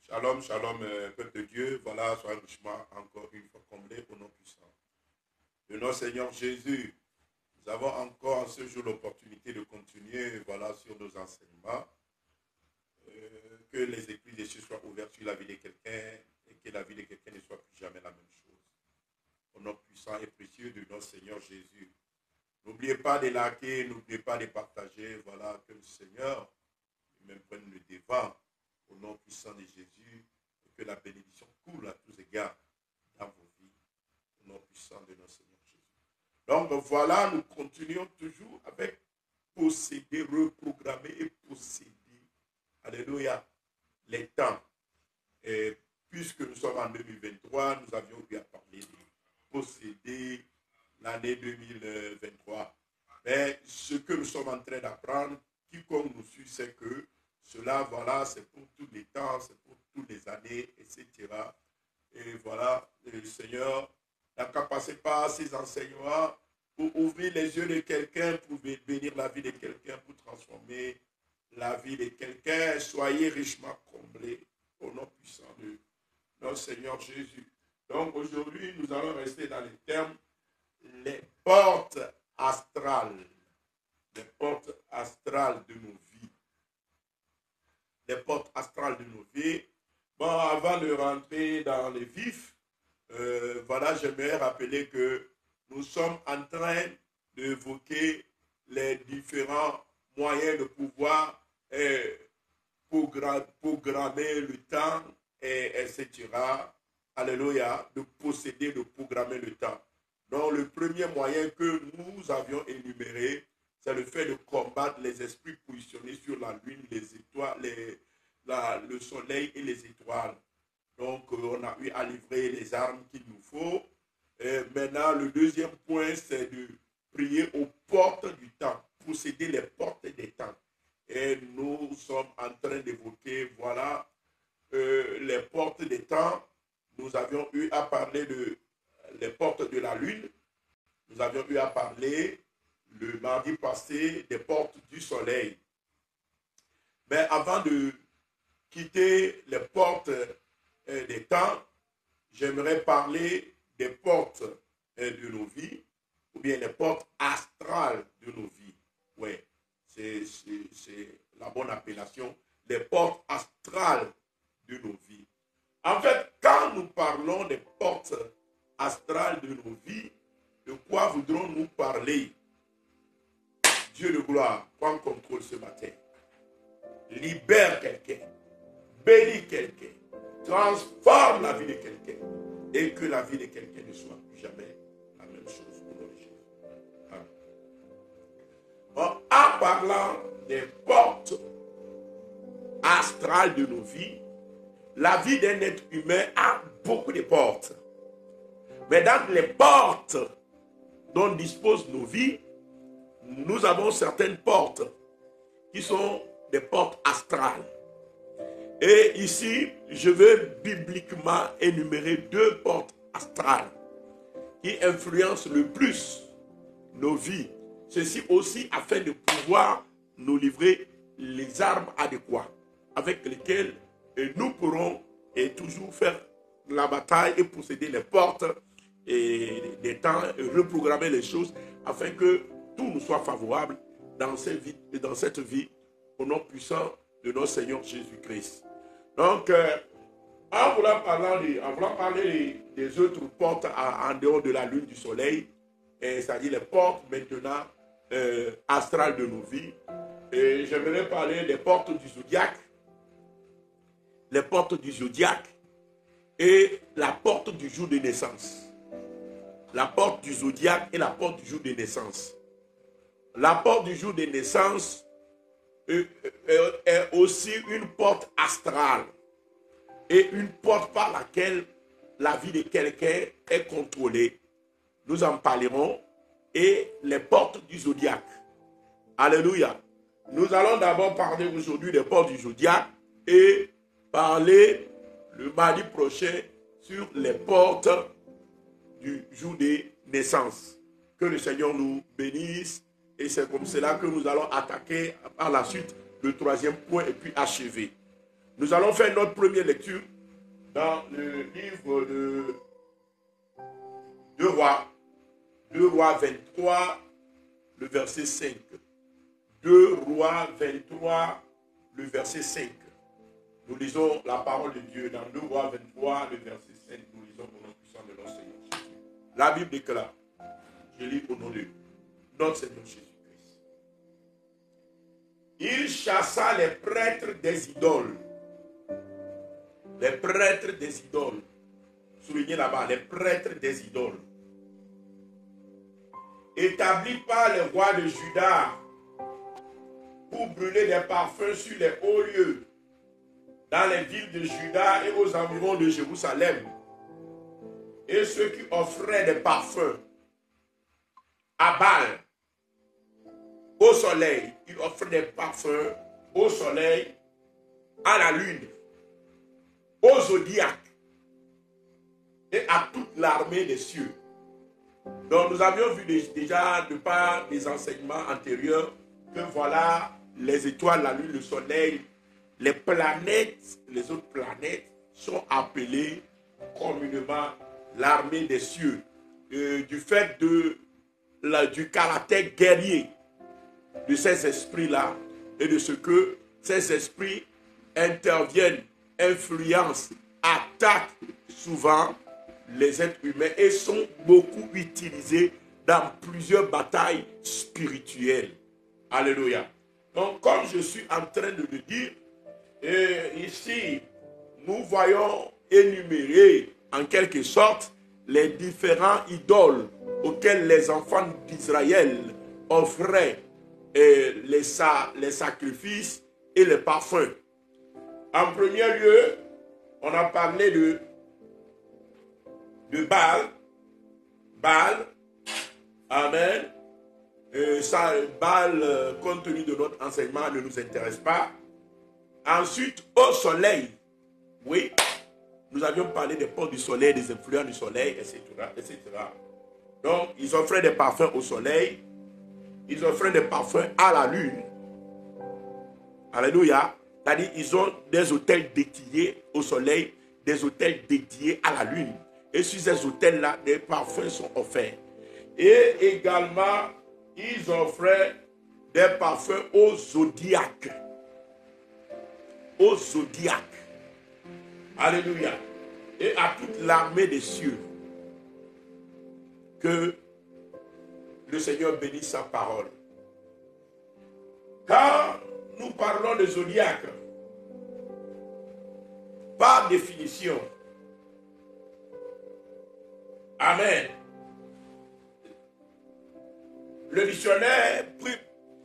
Shalom, shalom, peuple de Dieu. Voilà, soyez richement encore une fois comblés au nom puissant de notre Seigneur Jésus. Nous avons encore en ce jour l'opportunité de continuer, voilà, sur nos enseignements. Que les églises des cieux soient ouvertes sur la vie de quelqu'un et que la vie de quelqu'un ne soit plus jamais la même chose. Au nom puissant et précieux de notre Seigneur Jésus. N'oubliez pas de liker, n'oubliez pas de partager. Voilà, que le Seigneur même prenne le devant. Au nom puissant de Jésus, et que la bénédiction coule à tous égards dans vos vies. Au nom puissant de notre Seigneur Jésus. Donc voilà, nous continuons toujours avec posséder, reprogrammer et posséder. Alléluia. Les temps. Et puisque nous sommes en 2023, nous avions eu à parler de posséder l'année 2023. Mais ce que nous sommes en train d'apprendre, quiconque nous suit, c'est que cela, voilà, c'est pour tous les temps, c'est pour toutes les années, etc. Et voilà, le Seigneur n'a qu'à passer par ces enseignements pour ouvrir les yeux de quelqu'un, pour bénir la vie de quelqu'un, pour transformer la vie de quelqu'un. Soyez richement comblés au nom puissant de notre Seigneur Jésus. Donc aujourd'hui, nous allons rester dans les termes les portes astrales. Les portes astrales de nos vies. Les portes astrales de nos vies. Bon, avant de rentrer dans les vifs, voilà, j'aimerais rappeler que nous sommes en train d'évoquer les différents moyens de pouvoir programmer le temps, etc. Alléluia, de posséder, de programmer le temps. Donc, le premier moyen que nous avions énuméré, c'est le fait de combattre les esprits positionnés sur la lune, les étoiles, le soleil et les étoiles. Donc, on a eu à livrer les armes qu'il nous faut. Et maintenant, le deuxième point, c'est de prier aux portes du temps, posséder les portes des temps. Et nous sommes en train d'évoquer, voilà, les portes des temps. Nous avions eu à parler de les portes de la lune. Nous avions eu à parler le mardi passé des portes du soleil. Mais avant de quitter les portes des temps, j'aimerais parler des portes de nos vies, ou bien les portes astrales de nos vies. Oui, c'est la bonne appellation, les portes astrales de nos vies. En fait, quand nous parlons des portes astrales de nos vies, de quoi voudrons-nous parler? Dieu de gloire, prends contrôle ce matin. Libère quelqu'un, bénis quelqu'un, transforme la vie de quelqu'un et que la vie de quelqu'un ne soit plus jamais la même chose au nom de Jésus. Bon, en parlant des portes astrales de nos vies, la vie d'un être humain a beaucoup de portes. Mais dans les portes dont disposent nos vies, nous avons certaines portes qui sont des portes astrales. Et ici, je veux bibliquement énumérer deux portes astrales qui influencent le plus nos vies. Ceci aussi afin de pouvoir nous livrer les armes adéquates avec lesquelles nous pourrons toujours faire la bataille et posséder les portes et des temps et reprogrammer les choses afin que tout nous soit favorable dans cette vie au nom puissant de notre Seigneur Jésus-Christ. Donc, en voulant parler des autres portes en dehors de la lune, du soleil, c'est-à-dire les portes maintenant astrales de nos vies, et j'aimerais parler des portes du zodiaque, les portes du zodiaque et la porte du jour de naissance. La porte du zodiaque et la porte du jour de naissance. La porte du jour de naissance est aussi une porte astrale et une porte par laquelle la vie de quelqu'un est contrôlée. Nous en parlerons. Et les portes du zodiaque. Alléluia. Nous allons d'abord parler aujourd'hui des portes du zodiaque et parler le mardi prochain sur les portes du jour de naissance. Que le Seigneur nous bénisse. Et c'est comme cela que nous allons attaquer par la suite le troisième point et puis achever. Nous allons faire notre première lecture dans le livre de 2 Rois. 2 Rois 23, le verset 5. 2 Rois 23, le verset 5. Nous lisons la parole de Dieu dans 2 Rois 23, le verset 5. Nous lisons au nom puissant de notre Seigneur Jésus. La Bible déclare, je lis au nom de notre Seigneur Jésus-Christ. Il chassa les prêtres des idoles. Les prêtres des idoles. Soulignez là-bas, les prêtres des idoles. Établis par les rois de Juda pour brûler des parfums sur les hauts lieux dans les villes de Juda et aux environs de Jérusalem. Et ceux qui offraient des parfums à Baal, au soleil, ils offraient des parfums au soleil, à la lune, au zodiaque et à toute l'armée des cieux. Donc nous avions vu déjà de par des enseignements antérieurs que voilà les étoiles, la lune, le soleil, les planètes, les autres planètes sont appelées communément l'armée des cieux. Du fait du caractère guerrier de ces esprits-là et de ce que ces esprits interviennent, influencent, attaquent souvent les êtres humains et sont beaucoup utilisés dans plusieurs batailles spirituelles. Alléluia. Donc, comme je suis en train de le dire, ici, nous voyons énumérer en quelque sorte les différents idoles auxquels les enfants d'Israël offraient les sacrifices et les parfums. En premier lieu, on a parlé de Baal. Baal. Amen. Ça, Baal, compte tenu de notre enseignement, ne nous intéresse pas. Ensuite, au soleil. Oui, nous avions parlé des portes du soleil, des influences du soleil, etc., etc. Donc, ils offraient des parfums au soleil. Ils offraient des parfums à la lune. Alléluia. C'est-à-dire, ils ont des autels dédiés au soleil, des autels dédiés à la lune. Et sur ces autels-là, des parfums sont offerts. Et également, ils offraient des parfums au zodiaque. Au zodiaque. Alléluia. Et à toute l'armée des cieux. Que le Seigneur bénisse sa parole. Quand nous parlons de zodiaque, par définition, amen, le dictionnaire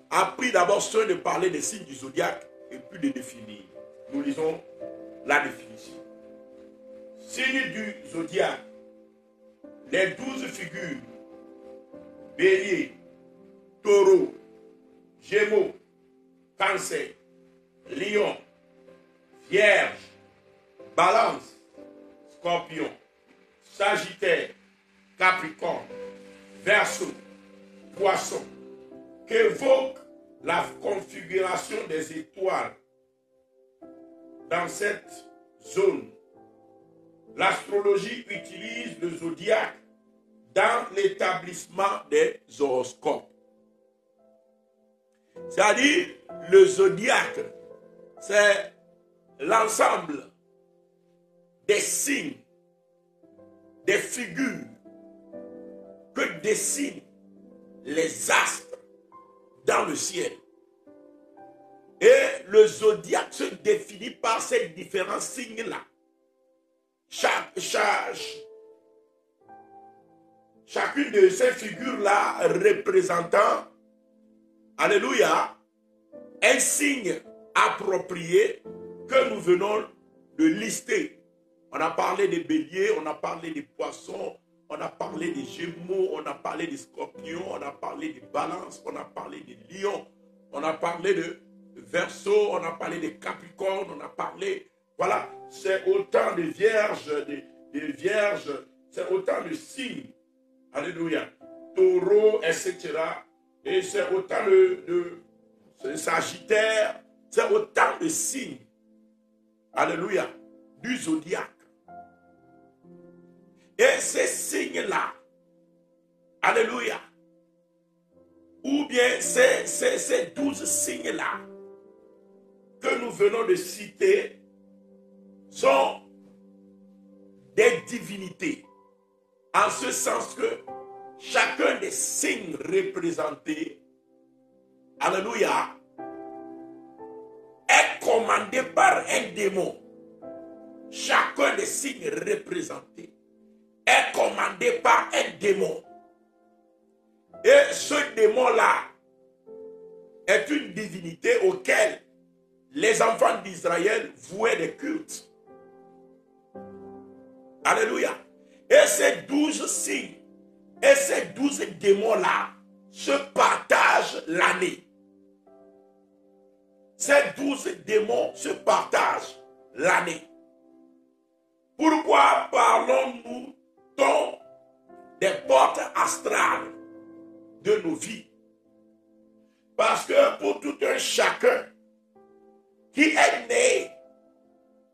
a pris d'abord soin de parler des signes du zodiaque et puis de définir. Nous lisons la définition. Signes du zodiaque, les 12 figures, bélier, taureau, gémeaux, cancer, lion, vierge, balance, scorpion, sagittaire, capricorne, verseau, poisson, qu'évoque la configuration des étoiles dans cette zone. L'astrologie utilise le zodiaque dans l'établissement des horoscopes. C'est-à-dire, le zodiaque, c'est l'ensemble des signes, des figures que dessinent les astres dans le ciel. Et le zodiaque se définit par ces différents signes-là. Chacune de ces figures-là représentant, alléluia, un signe approprié que nous venons de lister. On a parlé des béliers, on a parlé des poissons, on a parlé des gémeaux, on a parlé des scorpions, on a parlé des balances, on a parlé des lions, on a parlé de verseau, on a parlé des capricornes, on a parlé, voilà, c'est autant de vierges, des vierges, c'est autant de signes, alléluia, taureau, etc. Et c'est autant de sagittaire, c'est autant de signes Alléluia, du zodiaque. Et ces signes-là, alléluia, ou bien ces 12 signes-là que nous venons de citer sont des divinités. En ce sens que chacun des signes représentés, alléluia, est commandé par un démon. Chacun des signes représentés est commandé par un démon. Et ce démon-là est une divinité auquel les enfants d'Israël vouaient des cultes. Alléluia. Et ces 12 signes et ces 12 démons-là se partagent l'année. Ces 12 démons se partagent l'année. Pourquoi parlons-nous donc des portes astrales de nos vies? Parce que pour tout un chacun qui est né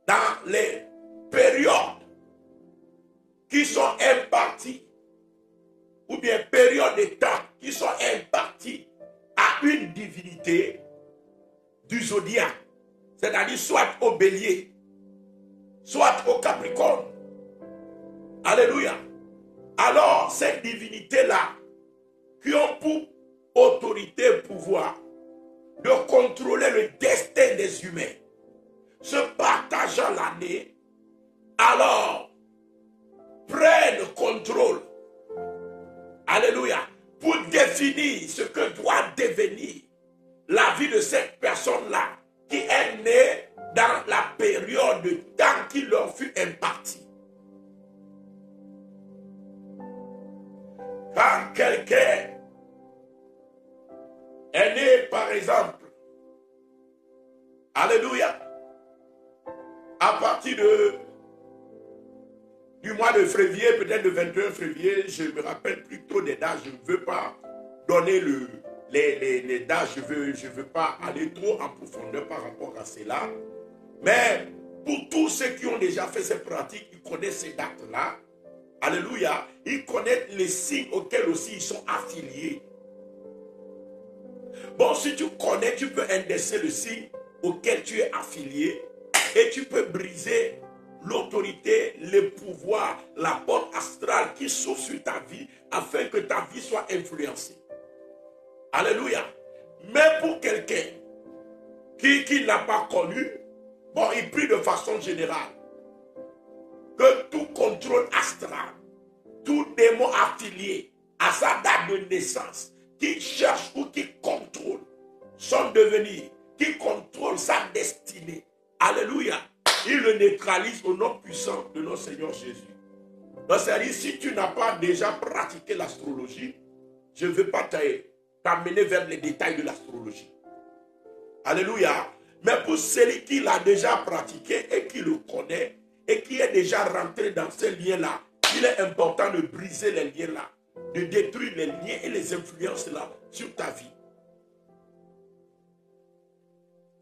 dans les périodes qui sont imparties, ou bien périodes de temps qui sont imparties à une divinité du zodiaque, c'est-à-dire soit au bélier, soit au capricorne. Alléluia. Alors, ces divinités-là, qui ont pour autorité et pouvoir de contrôler le destin des humains, se partageant l'année, alors prennent contrôle, alléluia, pour définir ce que doit devenir la vie de cette personne-là qui est née dans la période de temps qui leur fut impartie. Quand quelqu'un est né, par exemple, alléluia, à partir du mois de février, peut-être le 21 février, je me rappelle plus trop des dates, je ne veux pas donner les dates, je veux pas aller trop en profondeur par rapport à cela. Mais pour tous ceux qui ont déjà fait ces pratiques, ils connaissent ces dates-là. Alléluia. Ils connaissent les signes auxquels aussi ils sont affiliés. Bon, si tu connais, tu peux indexer le signe auquel tu es affilié et tu peux briser l'autorité, le pouvoir, la porte astrale qui s'ouvre sur ta vie afin que ta vie soit influencée. Alléluia. Mais pour quelqu'un qui n'a pas connu, bon, il prie de façon générale que tout contrôle astral, tout démon affilié à sa date de naissance, qui cherche ou qui contrôle son devenir, qui contrôle sa destinée, alléluia, il le neutralise au nom puissant de notre Seigneur Jésus. Donc, c'est-à-dire, si tu n'as pas déjà pratiqué l'astrologie, je ne veux pas t'amener vers les détails de l'astrologie. Alléluia. Mais pour celui qui l'a déjà pratiqué et qui le connaît et qui est déjà rentré dans ces liens-là, il est important de briser les liens-là, de détruire les liens et les influences-là sur ta vie.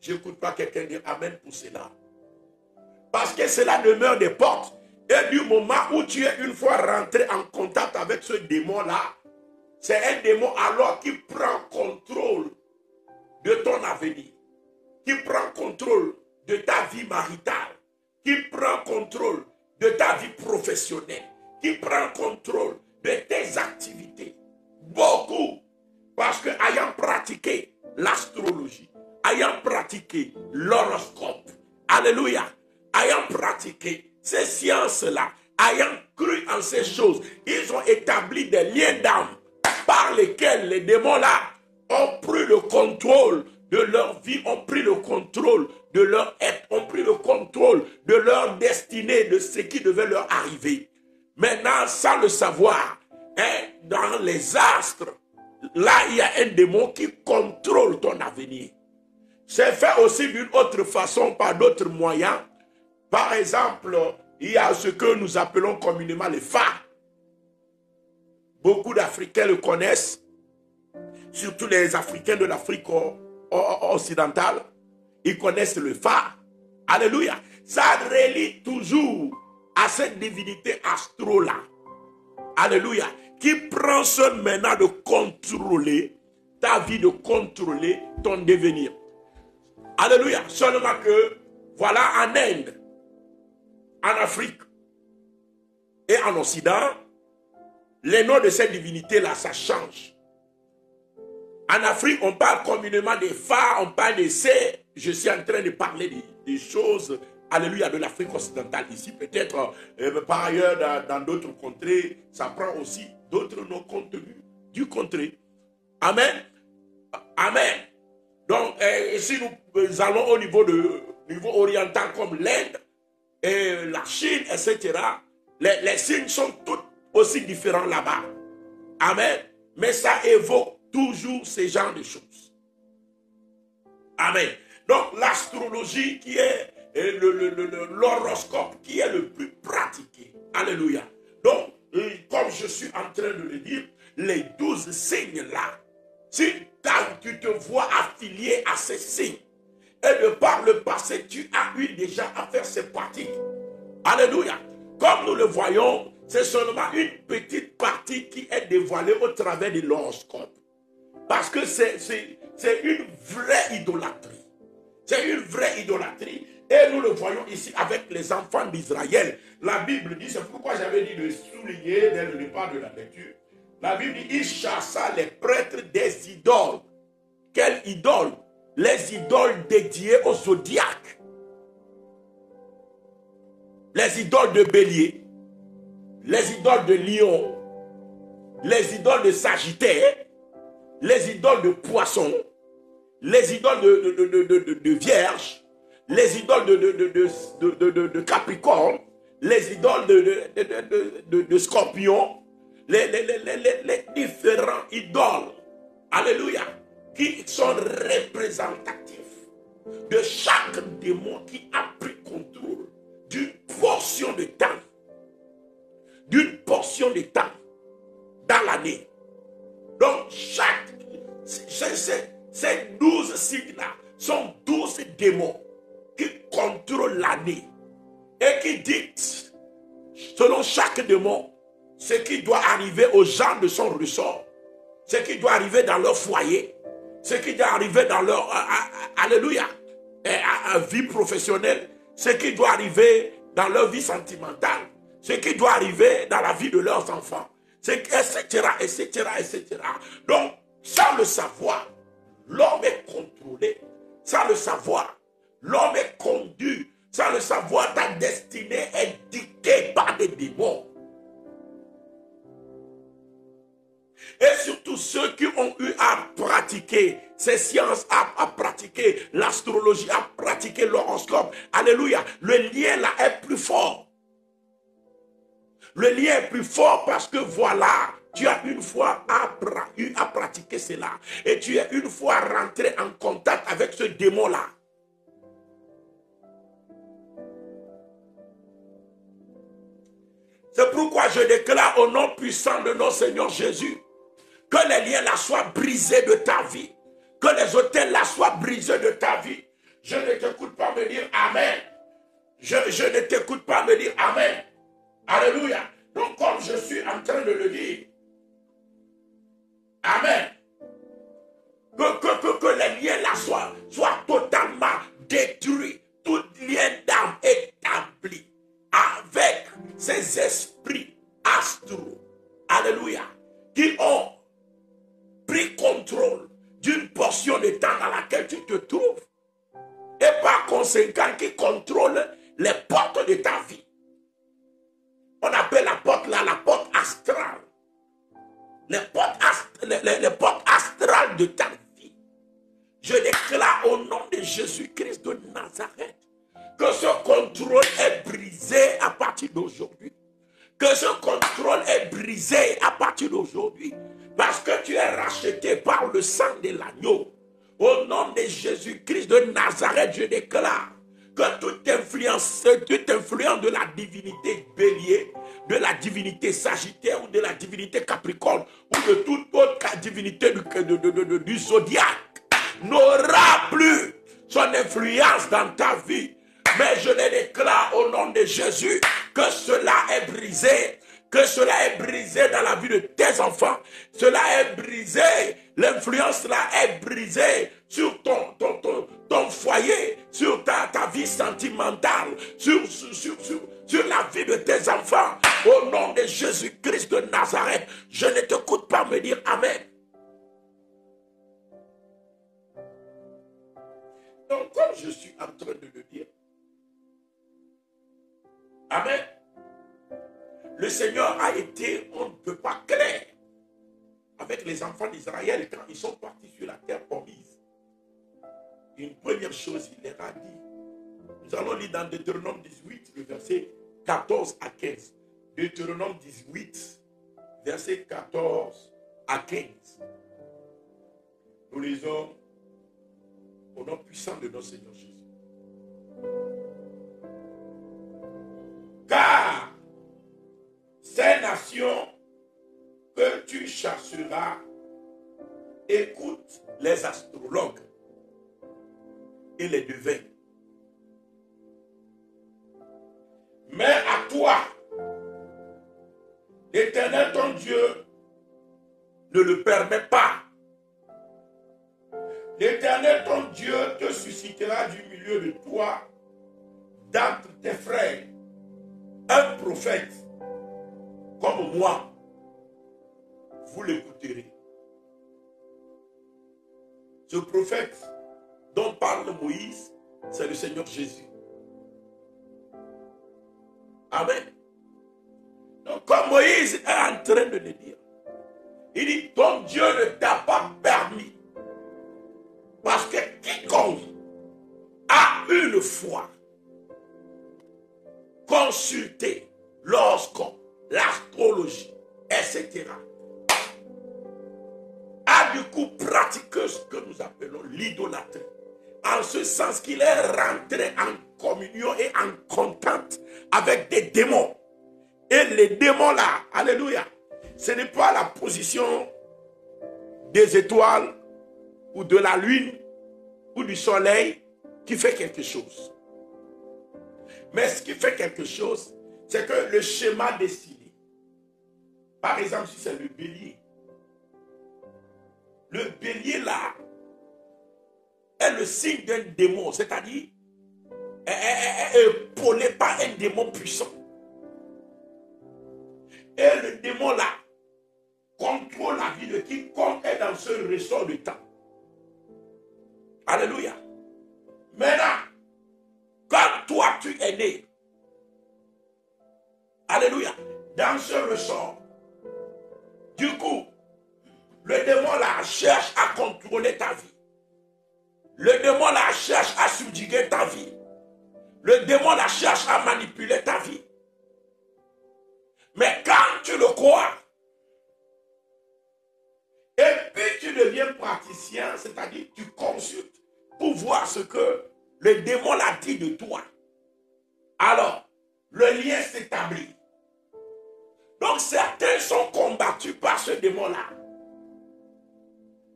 Je n'écoute pas quelqu'un dire Amen pour cela. Parce que cela demeure des portes. Et du moment où tu es une fois rentré en contact avec ce démon-là, c'est un démon alors qui prend contrôle de ton avenir, qui prend contrôle de ta vie maritale, qui prend contrôle de ta vie professionnelle, qui prend contrôle de tes activités. Beaucoup. Parce que ayant pratiqué l'astrologie, ayant pratiqué l'horoscope, alléluia, ayant pratiqué ces sciences-là, ayant cru en ces choses, ils ont établi des liens d'âme par lesquels les démons-là ont pris le contrôle de leur vie, ont pris le contrôle de leur être, ont pris le contrôle de leur destinée, de ce qui devait leur arriver. Maintenant, sans le savoir, dans les astres, là, il y a un démon qui contrôle ton avenir. C'est fait aussi d'une autre façon, par d'autres moyens. Par exemple, il y a ce que nous appelons communément les phares. Beaucoup d'Africains le connaissent, surtout les Africains de l'Afrique occidentale. Ils connaissent le phare. Alléluia. ça relie toujours à cette divinité astro-là. Alléluia. Qui prend soin maintenant de contrôler ta vie, de contrôler ton devenir. Alléluia. Seulement que, voilà, en Inde, en Afrique et en Occident, les noms de cette divinité-là, ça change. En Afrique, on parle communément des Fa, on parle des C. Je suis en train de parler des choses, alléluia, de l'Afrique occidentale. Ici, peut-être, par ailleurs, dans d'autres contrées, ça prend aussi d'autres noms contenus du contrée. Amen. Amen. Donc, si nous allons au niveau oriental comme l'Inde et la Chine, etc., les signes sont tous aussi différents là-bas. Amen. Mais ça évoque toujours ces genres de choses. Amen. Donc, l'astrologie qui est l'horoscope qui est le plus pratiqué. Alléluia. Donc, comme je suis en train de le dire, les 12 signes-là, si tu te vois affilié à ces signes, et de par le passé, tu as eu déjà à faire ces pratiques. Alléluia. Comme nous le voyons, c'est seulement une petite partie qui est dévoilée au travers de l'horoscope. Parce que c'est une vraie idolâtrie. C'est une vraie idolâtrie. Et nous le voyons ici avec les enfants d'Israël. La Bible dit, c'est pourquoi j'avais dit de souligner dès le départ de la lecture. La Bible dit, il chassa les prêtres des idoles. Quelles idoles? Les idoles dédiées au zodiaque. Les idoles de bélier. Les idoles de lion. Les idoles de sagittaire. Les idoles de poisson. Les idoles de vierge. Les idoles de capricorne. Les idoles de scorpion. Les différents idoles. Alléluia. Qui sont représentatifs de chaque démon qui a pris contrôle d'une portion de temps. D'une portion de temps dans l'année. Donc, ces 12 signes-là sont 12 démons qui contrôlent l'année et qui dictent, selon chaque démon, ce qui doit arriver aux gens de son ressort, ce qui doit arriver dans leur foyer, ce qui doit arriver dans leur alléluia, vie professionnelle, ce qui doit arriver dans leur vie sentimentale, ce qui doit arriver dans la vie de leurs enfants, etc., etc., etc. Donc, sans le savoir, l'homme est contrôlé. Sans le savoir, l'homme est conduit. Sans le savoir, ta destinée est dictée par des démons. Et surtout ceux qui ont eu à pratiquer ces sciences, à pratiquer l'astrologie, à pratiquer l'horoscope. Alléluia. Le lien là est plus fort. Le lien est plus fort parce que voilà, tu as une fois eu à pratiquer cela. Et tu es une fois rentré en contact avec ce démon-là. C'est pourquoi je déclare au nom puissant de notre Seigneur Jésus que les liens là soient brisés de ta vie. Que les autels là soient brisés de ta vie. Je ne t'écoute pas me dire Amen. Je ne t'écoute pas me dire Amen. Alléluia. Donc comme je suis en train de le dire, Amen. Que les liens là soient totalement détruits. Tout lien d'âme établi avec ces esprits astraux. Alléluia. Qui ont pris contrôle d'une portion de temps dans laquelle tu te trouves. Et par conséquent, qui contrôlent les portes de ta vie. On appelle la porte là la porte astrale. Les portes astrales de ta vie. Je déclare au nom de Jésus-Christ de Nazareth que ce contrôle est brisé à partir d'aujourd'hui. Que ce contrôle est brisé à partir d'aujourd'hui. Parce que tu es racheté par le sang de l'agneau. Au nom de Jésus-Christ de Nazareth, je déclare que toute influence de la divinité bélier, de la divinité sagittaire ou de la divinité capricorne ou de toute autre divinité du zodiaque n'aura plus son influence dans ta vie. Mais je les déclare au nom de Jésus que cela est brisé. Que cela est brisé dans la vie de tes enfants. Cela est brisé. L'influence là est brisée sur ton foyer, sur ta vie sentimentale, sur la vie de tes enfants. Au nom de Jésus-Christ de Nazareth, je ne t'écoute pas me dire Amen. Donc, comme je suis en train de le dire, Amen. Le Seigneur a été, on ne peut pas clair avec les enfants d'Israël quand ils sont partis sur la terre promise. Une première chose, il leur a dit. Nous allons lire dans Deutéronome 18, le verset 14 à 15. Deutéronome 18, verset 14 à 15. Nous lisons au nom puissant de notre Seigneur Jésus. Car ces nations que tu chasseras, écoute les astrologues et les devins. Mais à toi, l'Éternel ton Dieu ne le permet pas. L'Éternel ton Dieu te suscitera du milieu de toi, d'entre tes frères, un prophète comme moi. Vous l'écouterez. Ce prophète dont parle Moïse, c'est le Seigneur Jésus. Amen. Donc, comme Moïse est en train de le dire, il dit, ton Dieu ne t'a pas permis. Parce que quiconque a une foi consulté lorsqu'on l'astrologie, etc., a du coup pratiqué ce que nous appelons l'idolâtrie. En ce sens qu'il est rentré en communion et en contact avec des démons. Et les démons là, alléluia, ce n'est pas la position des étoiles ou de la lune ou du soleil qui fait quelque chose. Mais ce qui fait quelque chose, c'est que le schéma dessiné, par exemple si c'est le bélier là est le signe d'un démon, c'est-à-dire est épaulé par un démon puissant. Et le démon là contrôle la vie de quiconque est dans ce ressort de temps. Alléluia. Maintenant, quand toi tu es né, alléluia, dans ce ressort, du coup, le démon là cherche à contrôler ta vie. Le démon là cherche à subjuguer ta vie. Le démon là cherche à manipuler ta vie. Mais quand tu le crois, et puis tu deviens praticien, c'est-à-dire tu consultes pour voir ce que le démon l'a dit de toi. Alors, le lien s'établit. Donc certains sont combattus par ce démon-là.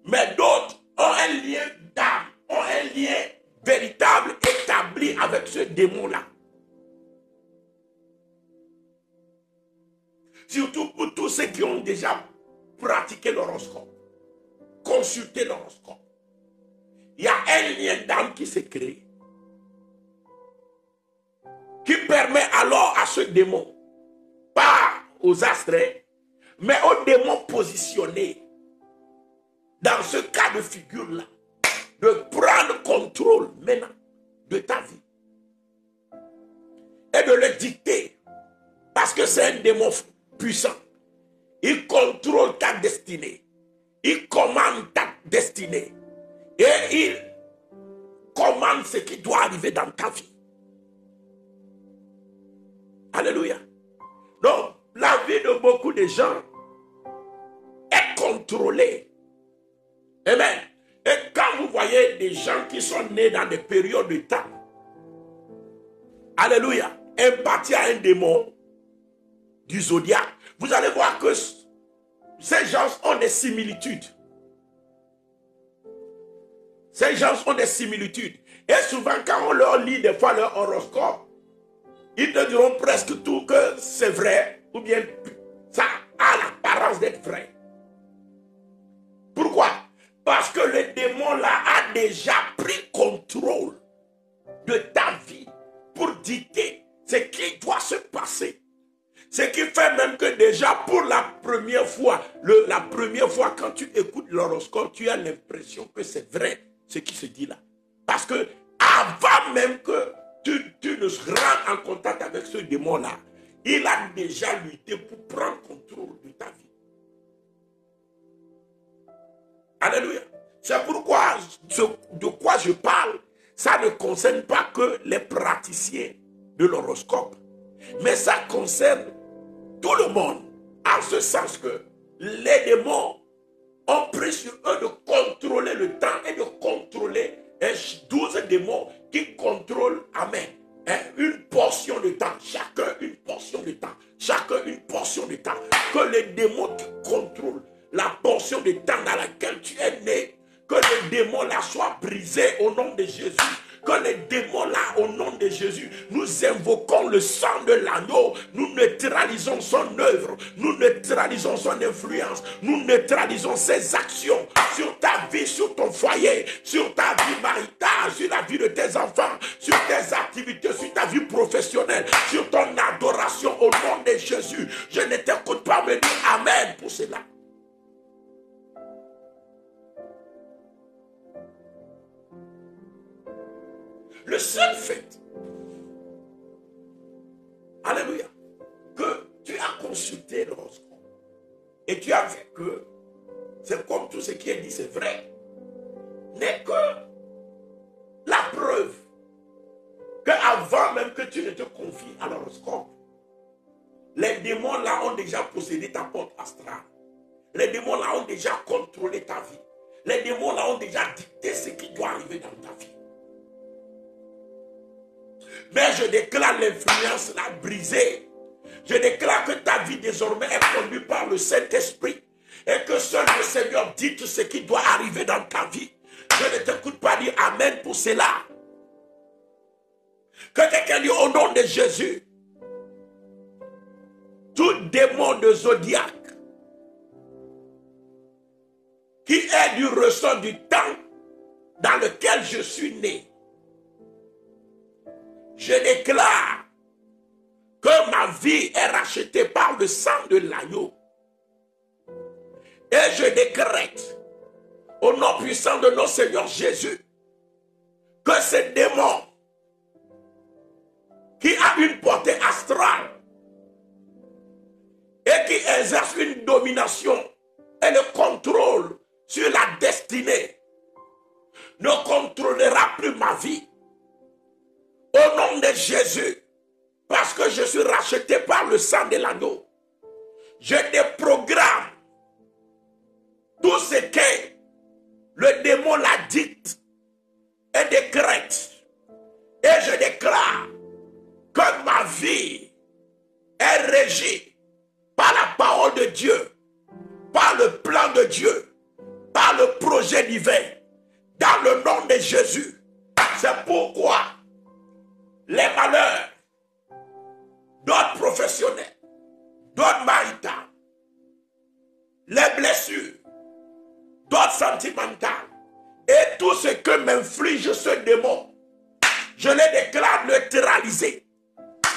Mais d'autres ont un lien d'âme, ont un lien véritable établi avec ce démon-là. Surtout pour tous ceux qui ont déjà pratiqué l'horoscope, consulté l'horoscope. Il y a un lien d'âme qui s'est créé, qui permet alors à ce démon, pas aux astres, mais aux démons positionnés dans ce cas de figure-là, de prendre contrôle maintenant de ta vie et de le dicter, parce que c'est un démon puissant. Il contrôle ta destinée, il commande ta destinée et il commande ce qui doit arriver dans ta vie. Alléluia. Donc, la vie de beaucoup de gens est contrôlée. Amen. Et quand vous voyez des gens qui sont nés dans des périodes de temps, alléluia, impartis à un démon du zodiaque, vous allez voir que ces gens ont des similitudes. Ces gens ont des similitudes. Et souvent, quand on leur lit des fois leur horoscope, ils te diront presque tout que c'est vrai, ou bien ça a l'apparence d'être vrai. Pourquoi? Parce que le démon là a déjà pris contrôle de ta vie pour dicter ce qui doit se passer. Ce qui fait même que déjà pour la première fois quand tu écoutes l'horoscope, tu as l'impression que c'est vrai ce qui se dit là. Parce que avant même que tu ne rentres en contact avec ce démon-là, il a déjà lutté pour prendre contrôle de ta vie. Alléluia. C'est pourquoi de quoi je parle, ça ne concerne pas que les praticiens de l'horoscope, mais ça concerne tout le monde, en ce sens que les démons ont pris sur eux de contrôler le temps et de contrôler 12 démons qui contrôlent, amen, une portion de temps, chacun une portion de temps, chacun une portion de temps, que les démons qui contrôlent la portion de temps dans laquelle tu es né, que les démons là soient brisés au nom de Jésus. Que les démons là, au nom de Jésus, nous invoquons le sang de l'agneau, nous neutralisons son œuvre, nous neutralisons son influence, nous neutralisons ses actions sur ta vie, sur ton foyer, sur ta vie maritale, sur la vie de tes enfants, sur tes activités, sur ta vie professionnelle, sur ton adoration au nom de Jésus. Je ne t'écoute pas me dire Amen pour cela. Le seul fait, alléluia, que tu as consulté l'horoscope et tu as vu que c'est comme tout ce qui est dit, c'est vrai, n'est que la preuve qu'avant même que tu ne te confies à l'horoscope, les démons là ont déjà possédé ta porte astrale. Les démons là ont déjà contrôlé ta vie. Les démons là ont déjà dicté ce qui doit arriver dans ta vie. Mais je déclare l'influence là brisée. Je déclare que ta vie désormais est conduite par le Saint-Esprit. Et que seul le Seigneur dit ce qui doit arriver dans ta vie. Je ne t'écoute pas dire Amen pour cela. Que quelqu'un dise au nom de Jésus. Tout démon de zodiaque qui est du ressort du temps dans lequel je suis né. Je déclare que ma vie est rachetée par le sang de l'agneau. Et je décrète, au nom puissant de notre Seigneur Jésus, que ce démon qui a une portée astrale et qui exerce une domination et le contrôle sur la destinée ne contrôlera plus ma vie. Au nom de Jésus, parce que je suis racheté par le sang de l'agneau, je déprogramme tout ce que le démon la dicte et décrète. Et je déclare que ma vie est régie par la parole de Dieu, par le plan de Dieu, par le projet divin, dans le nom de Jésus. C'est pourquoi les malheurs, d'autres professionnels, d'autres maritales, les blessures, d'autres sentimentales, et tout ce que m'inflige ce démon, je les déclare neutralisés,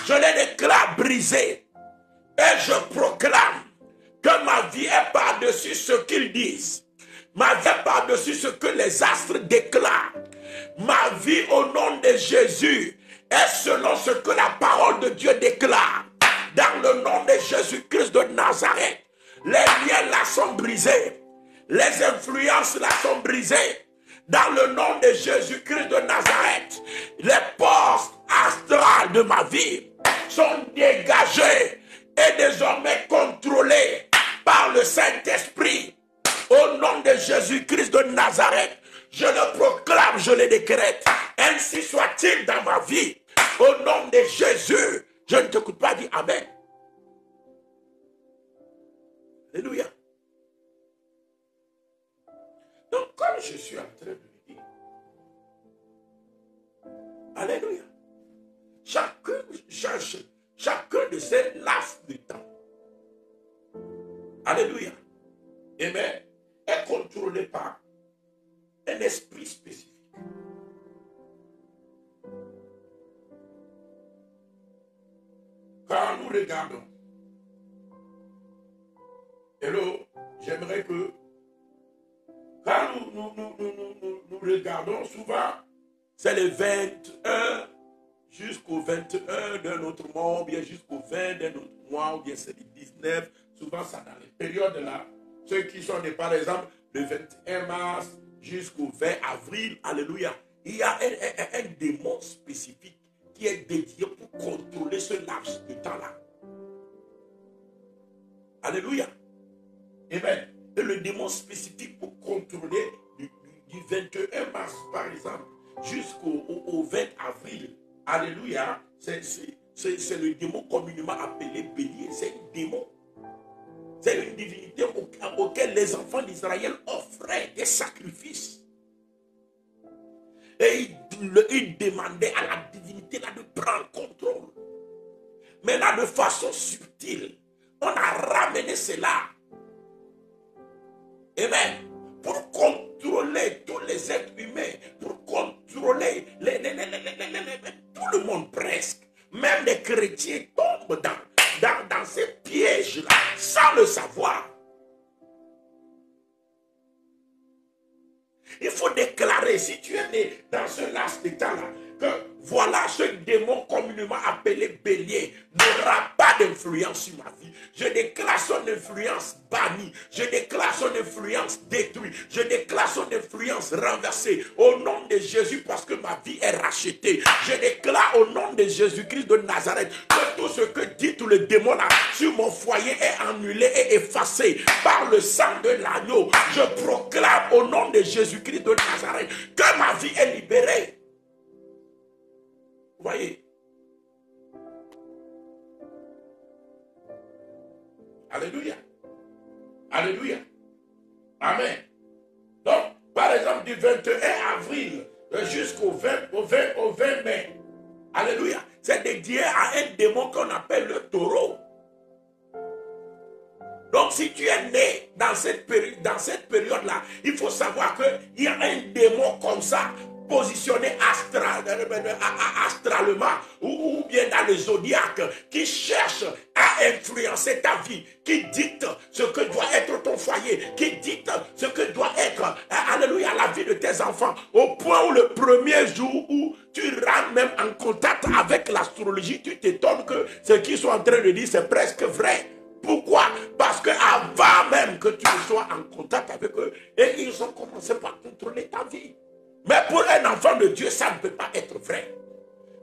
je les déclare brisés, et je proclame que ma vie est par-dessus ce qu'ils disent, ma vie est par-dessus ce que les astres déclarent, ma vie au nom de Jésus est selon ce que la parole de Dieu déclare. Dans le nom de Jésus-Christ de Nazareth, les liens là sont brisés. Les influences là sont brisées. Dans le nom de Jésus-Christ de Nazareth, les postes astrales de ma vie sont dégagés et désormais contrôlés par le Saint-Esprit. Au nom de Jésus-Christ de Nazareth, je le proclame, je le décrète. Ainsi soit-il dans ma vie. Au nom de Jésus, je ne t'écoute pas dire Amen. Alléluia. Donc, comme je suis en train de le dire, Alléluia. Chacun de ces laps de temps. Alléluia. Amen. Est contrôlé par un esprit spécifique. Quand nous regardons, hello, j'aimerais que quand nous regardons souvent, c'est le 21 jusqu'au 21 d'un autre mois, ou bien jusqu'au 20 d'un autre mois, ou bien c'est le 19, souvent ça dans les périodes là. Ceux qui sont nés par exemple le 21 mars jusqu'au 20 avril, alléluia, il y a un démon spécifique qui est dédié pour contrôler ce laps de temps-là. Alléluia. Amen. Et le démon spécifique pour contrôler du 21 mars, par exemple, jusqu'au 20 avril. Alléluia. C'est le démon communément appelé Bélier. C'est un démon. C'est une divinité auquel les enfants d'Israël offraient des sacrifices. Et ils demandaient à la divinité là, de prendre contrôle. Mais là, de façon subtile, on a ramené cela. Amen. Pour contrôler tous les êtres humains, pour contrôler tout le monde presque. Même les chrétiens tombent dans ces pièges-là sans le savoir. Il faut déclarer, si tu es né dans ce laps de temps-là, que voilà ce démon communément appelé Bélier n'aura pas d'influence sur ma vie. Je déclare son influence bannie. Je déclare son influence détruite. Je déclare son influence renversée. Au nom de Jésus, parce que ma vie est rachetée. Je déclare au nom de Jésus-Christ de Nazareth que tout ce que dit tout le démon là sur mon foyer est annulé et effacé par le sang de l'agneau. Je proclame au nom de Jésus-Christ de Nazareth que ma vie est libérée. Vous voyez? Alléluia. Alléluia. Amen. Donc, par exemple, du 21 avril jusqu'au 20 mai. Alléluia. C'est dédié à un démon qu'on appelle le taureau. Donc, si tu es né dans cette période-là, il faut savoir qu'il y a un démon comme ça, positionné astralement ou bien dans le zodiaque, qui cherche à influencer ta vie, qui dicte ce que doit être ton foyer, qui dicte ce que doit être, alléluia, la vie de tes enfants, au point où le premier jour où tu rentres même en contact avec l'astrologie, tu t'étonnes que ce qu'ils sont en train de dire, c'est presque vrai. Pourquoi? Parce qu'avant même que tu sois en contact avec eux, et ils ont commencé par contrôler ta vie. Mais pour un enfant de Dieu, ça ne peut pas être vrai.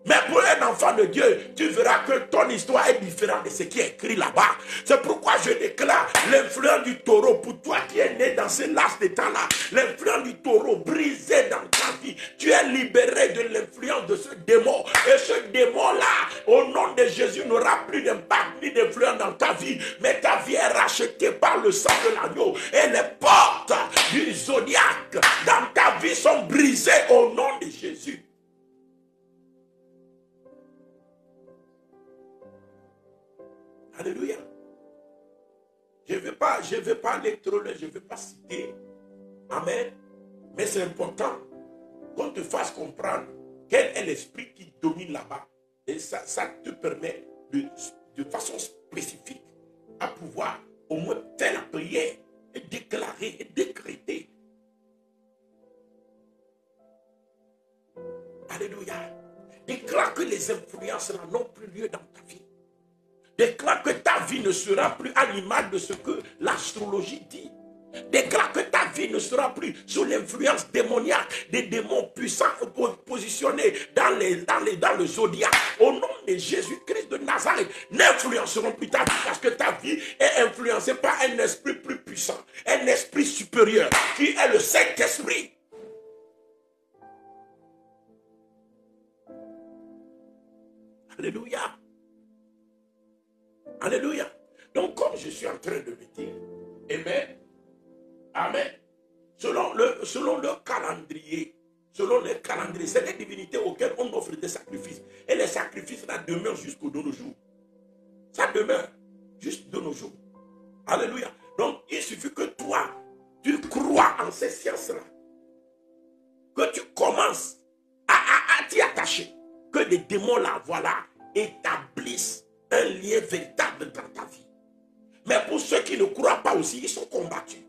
Mais pour un enfant de Dieu, tu verras que ton histoire est différente de ce qui est écrit là-bas. C'est pourquoi je déclare l'influence du taureau pour toi qui es né dans ce laps de temps-là. L'influence du taureau brisée dans ta vie. Tu es libéré de l'influence de ce démon. Et ce démon-là, au nom de Jésus, n'aura plus d'impact ni d'influence dans ta vie. Mais ta vie est rachetée par le sang de l'agneau. Et les portes du zodiaque dans ta vie sont brisées au nom de Jésus. Alléluia. Je ne vais pas aller trop loin, je ne vais pas citer. Amen. Mais c'est important qu'on te fasse comprendre quel est l'esprit qui domine là-bas. Et ça te permet de façon spécifique à pouvoir au moins faire la prière et déclarer et décréter. Alléluia. Déclare que les influences n'ont plus lieu dans ta vie. Déclare que ta vie ne sera plus à l'image de ce que l'astrologie dit. Déclare que ta vie ne sera plus sous l'influence démoniaque des démons puissants positionnés dans le zodiaque. Au nom de Jésus-Christ de Nazareth, n'influenceront plus ta vie parce que ta vie est influencée par un esprit plus puissant, un esprit supérieur qui est le Saint-Esprit. Alléluia. Alléluia. Donc, comme je suis en train de le dire, amen, amen, selon le calendrier selon les calendriers. C'est des divinités auxquelles on offre des sacrifices. Et les sacrifices là demeurent jusqu'au de nos jours. Ça demeure juste de nos jours. Alléluia. Donc, il suffit que toi, tu crois en ces sciences-là. Que tu commences à t'y attacher. Que les démons-là, voilà, établissent un lien véritable dans ta vie. Mais pour ceux qui ne croient pas aussi, ils sont combattus.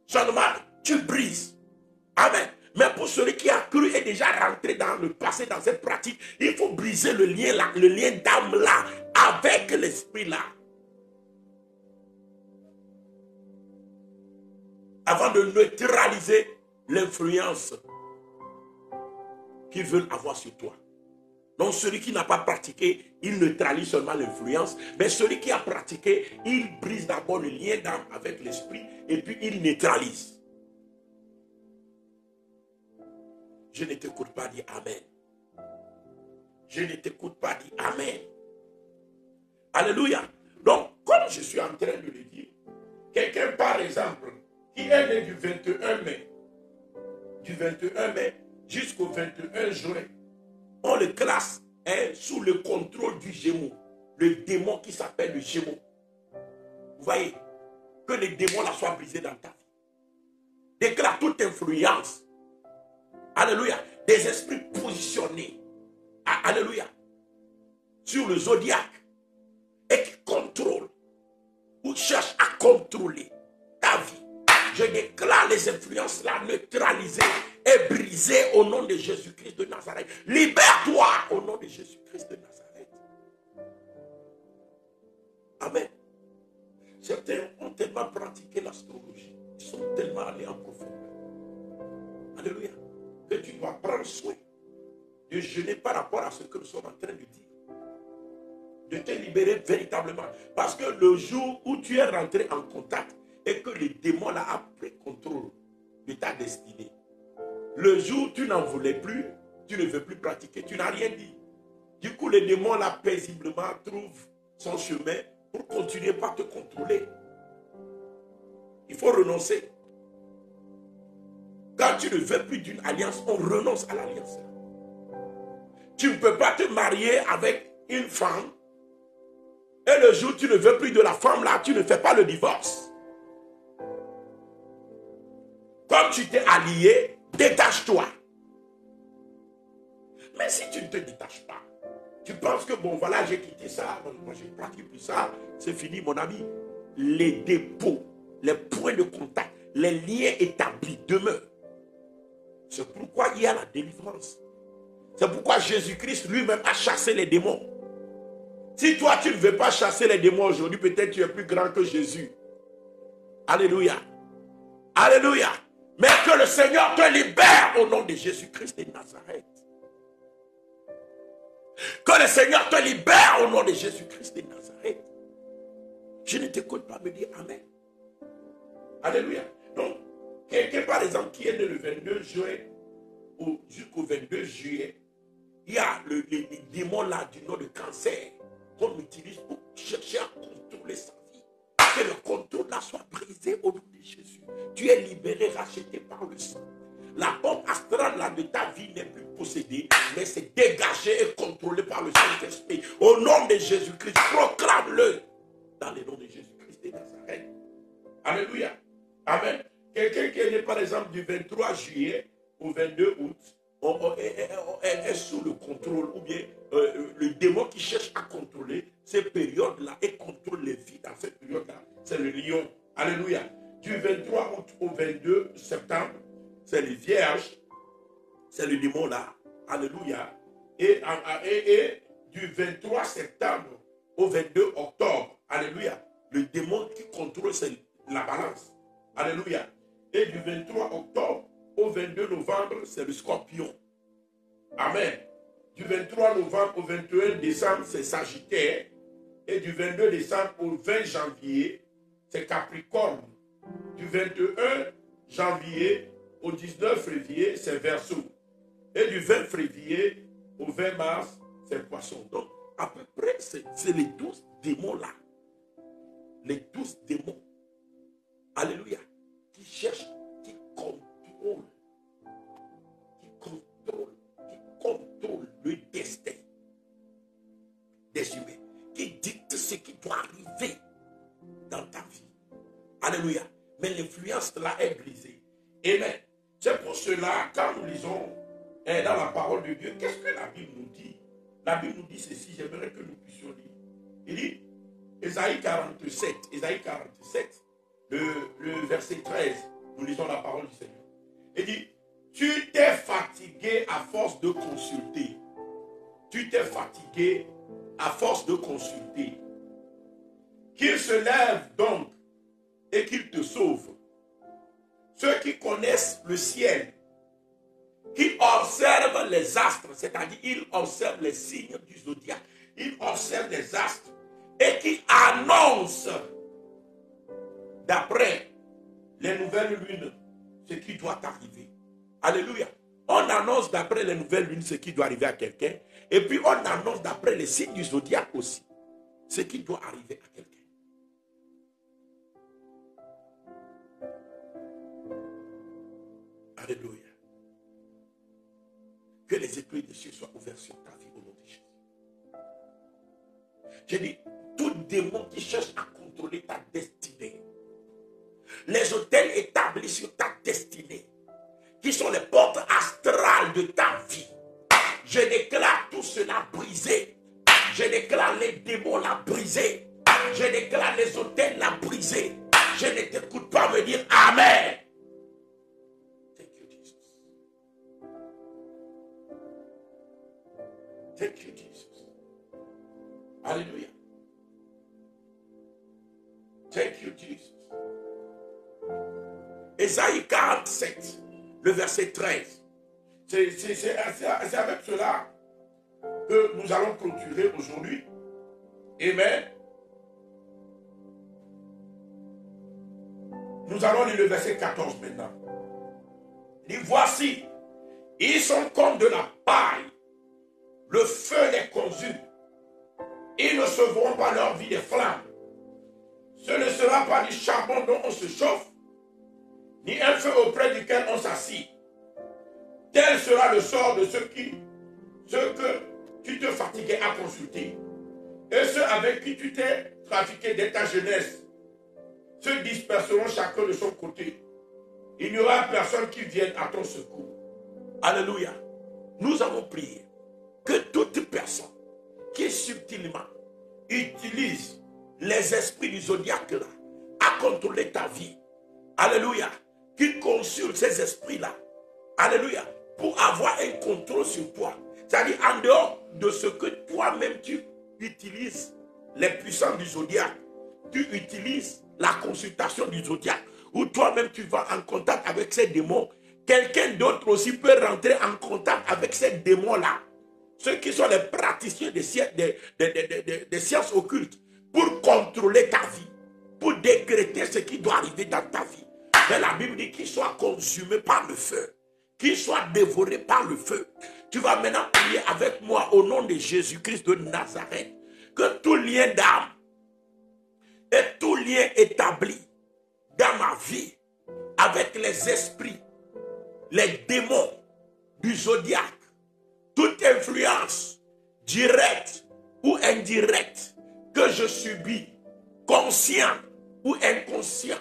Seulement, tu brises. Amen. Mais pour celui qui a cru et déjà rentré dans le passé, dans cette pratique, il faut briser le lien là, le lien d'âme là, avec l'esprit là. Avant de neutraliser l'influence qu'ils veulent avoir sur toi. Donc celui qui n'a pas pratiqué, il neutralise seulement l'influence. Mais celui qui a pratiqué, il brise d'abord le lien d'âme avec l'esprit et puis il neutralise. Je ne t'écoute pas, dis Amen. Je ne t'écoute pas, dis Amen. Alléluia. Donc, comme je suis en train de le dire, quelqu'un par exemple, qui est né du 21 mai jusqu'au 21 juin, on le classe sous le contrôle du Gémeaux, le démon qui s'appelle le Gémeaux. Vous voyez, que les démons là soient brisés dans ta vie. Déclare toute influence. Alléluia. Des esprits positionnés. Alléluia. Sur le zodiaque. Et qui contrôlent. Ou cherchent à contrôler ta vie. Je déclare les influences là neutralisées et brisées au nom de Jésus-Christ de Nazareth. Libère-toi au nom de Jésus-Christ de Nazareth. Amen. Certains ont tellement pratiqué l'astrologie. Ils sont tellement allés en profondeur. Alléluia. Que tu dois prendre soin de jeûner par rapport à ce que nous sommes en train de dire. De te libérer véritablement. Parce que le jour où tu es rentré en contact et que les démons là a pris contrôle de ta destinée, le jour où tu n'en voulais plus, tu ne veux plus pratiquer, tu n'as rien dit. Du coup, les démons là paisiblement trouvent son chemin pour continuer par te contrôler. Il faut renoncer. Quand tu ne veux plus d'une alliance, on renonce à l'alliance. Tu ne peux pas te marier avec une femme et le jour où tu ne veux plus de la femme là, tu ne fais pas le divorce. Comme tu t'es allié, détache-toi. Mais si tu ne te détaches pas, tu penses que bon voilà, j'ai quitté ça, moi je ne pratique plus ça, c'est fini mon ami. Les dépôts, les points de contact, les liens établis demeurent. C'est pourquoi il y a la délivrance. C'est pourquoi Jésus-Christ lui-même a chassé les démons. Si toi tu ne veux pas chasser les démons aujourd'hui, peut-être tu es plus grand que Jésus. Alléluia. Alléluia. Mais que le Seigneur te libère au nom de Jésus-Christ de Nazareth. Que le Seigneur te libère au nom de Jésus-Christ de Nazareth. Je ne t'écoute pas me dire Amen. Alléluia. Donc, quelqu'un par exemple qui est né le 22 juin jusqu'au 22 juillet, il y a les démons là du nom de cancer qu'on utilise pour chercher à contrôler sa vie. Que le contrôle là soit brisé au nom de Jésus. Tu es libéré, racheté par le sang. La bombe astrale là de ta vie n'est plus possédée, mais c'est dégagé et contrôlé par le Saint-Esprit. Au nom de Jésus-Christ, proclame-le dans le nom de Jésus-Christ de Nazareth. Alléluia. Amen. Quelqu'un qui est né par exemple du 23 juillet au 22 août est sous le contrôle, ou bien le démon qui cherche à contrôler ces périodes-là et contrôle les vies dans cette période-là, c'est le lion. Alléluia. Du 23 août au 22 septembre, c'est les vierges, c'est le démon là. Alléluia. Et du 23 septembre au 22 octobre, alléluia, le démon qui contrôle c'est la balance. Alléluia. Et du 23 octobre au 22 novembre, c'est le scorpion. Amen. Du 23 novembre au 21 décembre, c'est Sagittaire. Et du 22 décembre au 20 janvier, c'est Capricorne. Du 21 janvier au 19 février, c'est Verseau. Et du 20 février au 20 mars, c'est Poisson. Donc, à peu près, c'est les 12 démons-là. Les 12 démons. Alléluia. Qui cherchent, qui contrôlent contrôle le destin des humains, qui dicte ce qui doit arriver dans ta vie. Alléluia. Mais l'influence là est brisée. Amen. C'est pour cela, quand nous lisons dans la parole de Dieu, qu'est-ce que la Bible nous dit? La Bible nous dit ceci, j'aimerais que nous puissions lire. Il dit, Ésaïe 47, le verset 13, nous lisons la parole du Seigneur. Il dit, tu t'es fatigué à force de consulter. Tu t'es fatigué à force de consulter. Qu'il se lève donc et qu'il te sauve. Ceux qui connaissent le ciel, qui observent les astres, c'est-à-dire ils observent les signes du zodiaque, ils observent les astres et qui annoncent d'après les nouvelles lunes ce qui doit arriver. Alléluia. On annonce d'après les nouvelles lunes ce qui doit arriver à quelqu'un et puis on annonce d'après les signes du zodiaque aussi ce qui doit arriver à quelqu'un. Alléluia. Que les écluses des cieux soient ouverts sur ta vie au nom de Jésus. J'ai dit, tout démon qui cherche à contrôler ta destinée, les autels établis sur ta destinée, qui sont les portes astrales de ta vie, je déclare tout cela brisé. Je déclare les démons là brisés. Je déclare les autels là brisés. Je ne t'écoute pas me dire Amen. Thank you, Jesus. Alléluia. Thank you, Jesus. Ésaïe 47, le verset 13. C'est avec cela que nous allons clôturer aujourd'hui. Amen. Nous allons lire le verset 14 maintenant. Il dit, voici, ils sont comme de la paille. Le feu les consume. Ils ne sauveront pas leur vie des flammes. Ce ne sera pas du charbon dont on se chauffe, ni un feu auprès duquel on s'assit. Tel sera le sort de ceux que tu te fatiguais à consulter. Et ceux avec qui tu t'es trafiqué dès ta jeunesse se disperseront chacun de son côté. Il n'y aura personne qui vienne à ton secours. Alléluia. Nous avons prié que toute personne qui subtilement utilise les esprits du zodiaque là à contrôler ta vie, alléluia, qui consulte ces esprits-là, alléluia, pour avoir un contrôle sur toi. C'est-à-dire en dehors de ce que toi-même tu utilises, les puissants du zodiaque, tu utilises la consultation du zodiaque, ou toi-même tu vas en contact avec ces démons. Quelqu'un d'autre aussi peut rentrer en contact avec ces démons-là. Ceux qui sont les praticiens des sciences occultes, pour contrôler ta vie, pour décréter ce qui doit arriver dans ta vie. Mais la Bible dit qu'il soit consumé par le feu, qu'il soit dévoré par le feu. Tu vas maintenant prier avec moi au nom de Jésus-Christ de Nazareth, que tout lien d'âme et tout lien établi dans ma vie avec les esprits, les démons du zodiaque, toute influence directe ou indirecte que je subis, conscient ou inconscient,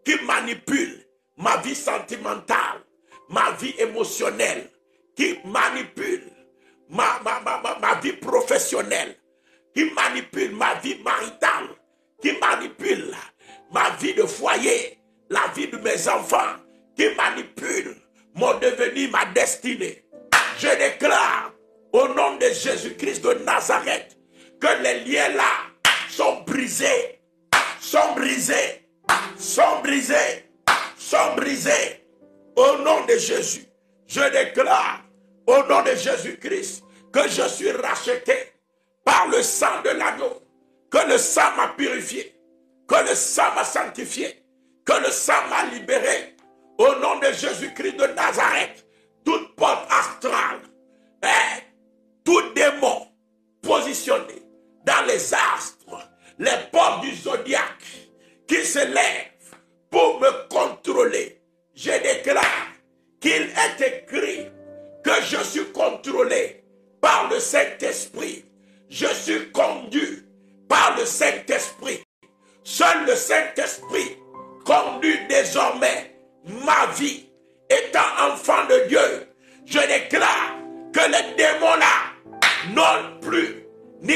qui manipule ma vie sentimentale, ma vie émotionnelle, qui manipule ma vie professionnelle, qui manipule ma vie maritale, qui manipule ma vie de foyer, la vie de mes enfants, qui manipule mon devenir, ma destinée. Je déclare au nom de Jésus-Christ de Nazareth que les liens là sont brisés, sont brisés, sont brisés, sont brisés. Au nom de Jésus, je déclare au nom de Jésus-Christ que je suis racheté par le sang de l'agneau, que le sang m'a purifié, que le sang m'a sanctifié, que le sang m'a libéré. Au nom de Jésus-Christ de Nazareth, toute porte astrale, tout démon positionné dans les astres, les portes du zodiaque qui se lèvent pour me contrôler, je déclare qu'il est écrit que je suis contrôlé par le Saint-Esprit. Je suis conduit par le Saint-Esprit. Seul le Saint-Esprit conduit désormais ma vie. Étant enfant de Dieu, je déclare que les démons-là n'ont plus ni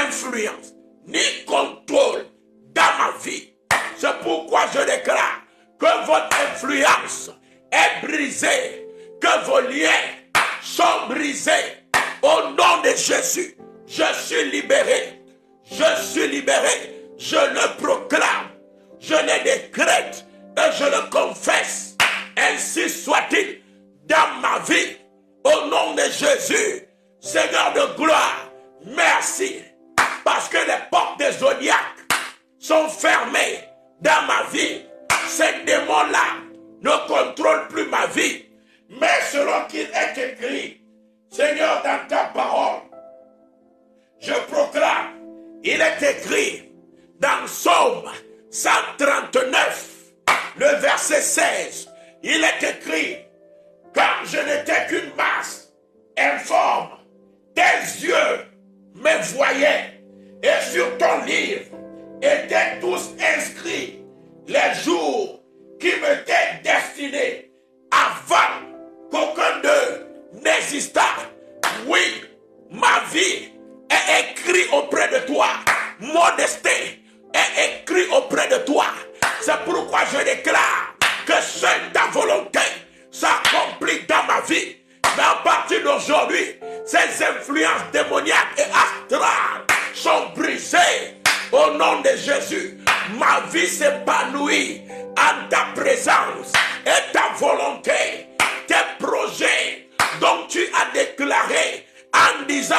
influence, ni contrôle dans ma vie. C'est pourquoi je déclare que votre influence est brisée, que vos liens sont brisés. Au nom de Jésus, je suis libéré. Je suis libéré. Je le proclame. Je le décrète et je le confesse. Ainsi soit-il dans ma vie. Au nom de Jésus, Seigneur de gloire, merci. Parce que les portes des zodiaques sont fermées dans ma vie. Ces démons-là ne contrôlent plus ma vie. Mais selon qu'il est écrit, Seigneur, dans ta parole, je proclame, il est écrit dans Psaume 139, le verset 16, il est écrit, car je n'étais qu'une masse informe, tes yeux me voyaient, et sur ton livre étaient tous inscrits les jours qui m'étaient destinés avant qu'aucun d'eux n'existât. Oui, ma vie est écrite auprès de toi. Mon destin est écrit auprès de toi. C'est pourquoi je déclare que seule ta volonté s'accomplit dans ma vie. Mais à partir d'aujourd'hui, ces influences démoniaques et astrales sont brisées au nom de Jésus. Ma vie s'épanouit en ta présence et ta volonté, tes projets dont tu as déclaré en disant,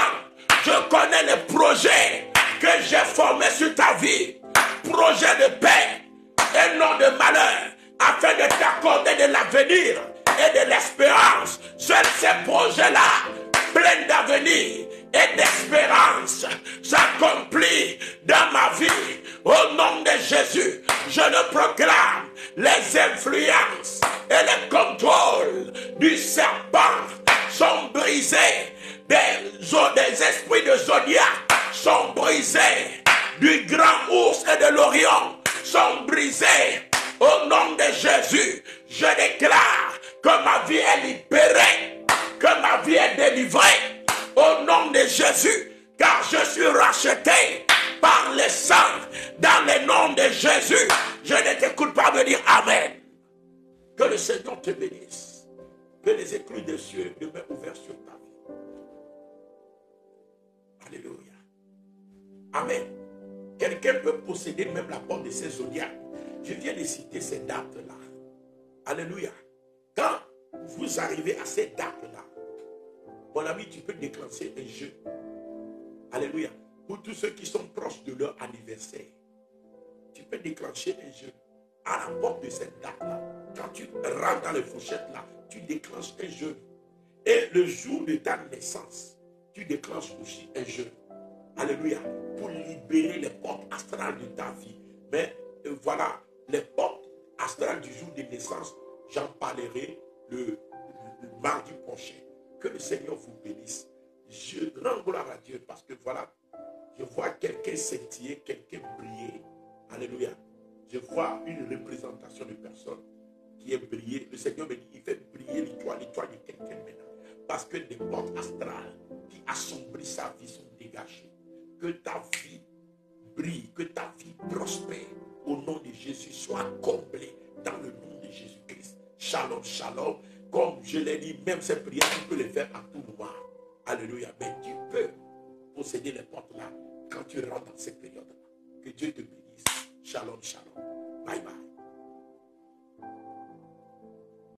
je connais les projets que j'ai formés sur ta vie, projets de paix et non de malheur, afin de t'accorder de l'avenir et de l'espérance. Seuls ces projets-là, pleins d'avenir et d'espérance, s'accomplissent dans ma vie. Au nom de Jésus, je le proclame. Les influences et les contrôles du serpent sont brisés. Des esprits de zodiaque sont brisés. Du grand ours et de l'Orient sont brisés. Au nom de Jésus, je déclare que ma vie est libérée, que ma vie est délivrée. Au nom de Jésus, car je suis racheté par le sang. Dans le nom de Jésus, je ne t'écoute pas me dire Amen. Que le Seigneur te bénisse. Que les écluses des cieux demeurent ouverts sur ta vie. Alléluia. Amen. Quelqu'un peut posséder même la porte de ces zodiaques. Je viens de citer ces dates-là. Alléluia. Quand vous arrivez à ces dates-là, mon ami, tu peux déclencher un jeu. Alléluia. Pour tous ceux qui sont proches de leur anniversaire, tu peux déclencher un jeu. À la porte de cette date-là, quand tu rentres dans les fourchettes-là, tu déclenches un jeu. Et le jour de ta naissance, tu déclenches aussi un jeu. Alléluia. Pour libérer les portes astrales de ta vie. Mais voilà, les portes astrales du jour de naissance, j'en parlerai le mardi prochain. Que le Seigneur vous bénisse. Je rends gloire à Dieu parce que voilà, je vois quelqu'un scintiller, quelqu'un briller. Alléluia. Je vois une représentation de personne qui est brillée. Le Seigneur me dit, il fait briller l'étoile de quelqu'un maintenant. Parce que des portes astrales qui assombrissent sa vie sont dégagées. Que ta vie brille, que ta vie prospère. Au nom de Jésus, soit comblée dans le nom de Jésus-Christ. Shalom, shalom. Comme je l'ai dit, même ces prières, tu peux les faire à tout moment. Alléluia. Mais tu peux posséder les portes là quand tu rentres dans cette période-là. Que Dieu te bénisse. Shalom, shalom. Bye bye.